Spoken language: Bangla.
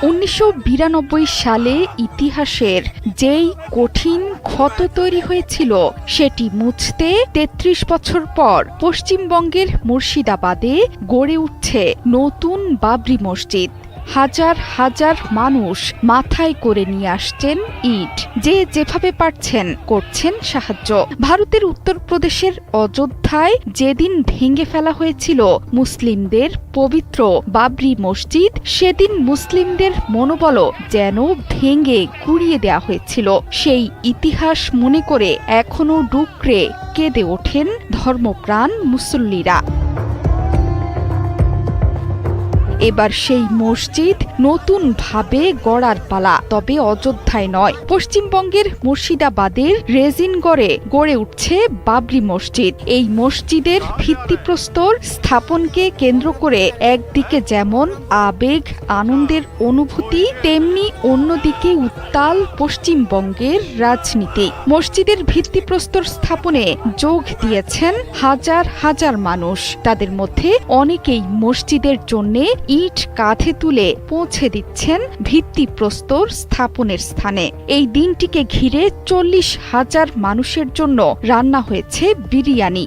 1992 সালে ইতিহাসের যেই কঠিন ক্ষত তৈরি হয়েছিল সেটি মুছতে ৩৩ বছর পর পশ্চিমবঙ্গের মুর্শিদাবাদে গড়ে উঠছে নতুন বাবরি মসজিদ। হাজার হাজার মানুষ মাথায় করে নিয়ে আসছেন ইট, যে যেভাবে পারছেন করছেন সাহায্য। ভারতের উত্তরপ্রদেশের অযোধ্যায় যেদিন ভেঙে ফেলা হয়েছিল মুসলিমদের পবিত্র বাবরি মসজিদ, সেদিন মুসলিমদের মনোবলও যেন ভেঙে গুঁড়িয়ে দেওয়া হয়েছিল। সেই ইতিহাস মনে করে এখনো ডুকরে কেঁদে ওঠেন ধর্মপ্রাণ মুসল্লিরা। এবার সেই মসজিদ নতুনভাবে গড়ার পালা, তবে অযোধ্যায় নয়, পশ্চিমবঙ্গের মুর্শিদাবাদের রেজিনগড়ে গড়ে উঠছে বাবরি মসজিদ। এই মসজিদের ভিত্তিপ্রস্তর স্থাপনকে কেন্দ্র করে একদিকে যেমন আবেগ আনন্দের অনুভূতি, তেমনি অন্যদিকে উত্তাল পশ্চিমবঙ্গের রাজনীতি। মসজিদের ভিত্তিপ্রস্তর স্থাপনে যোগ দিয়েছেন হাজার হাজার মানুষ। তাদের মধ্যে অনেকেই মসজিদের জন্য ইট কাঁধে তুলে পৌঁছে দিচ্ছেন ভিত্তিপ্রস্তর স্থাপনের স্থানে। এই দিনটিকে ঘিরে ৪০,০০০ মানুষের জন্য রান্না হয়েছে বিরিয়ানি।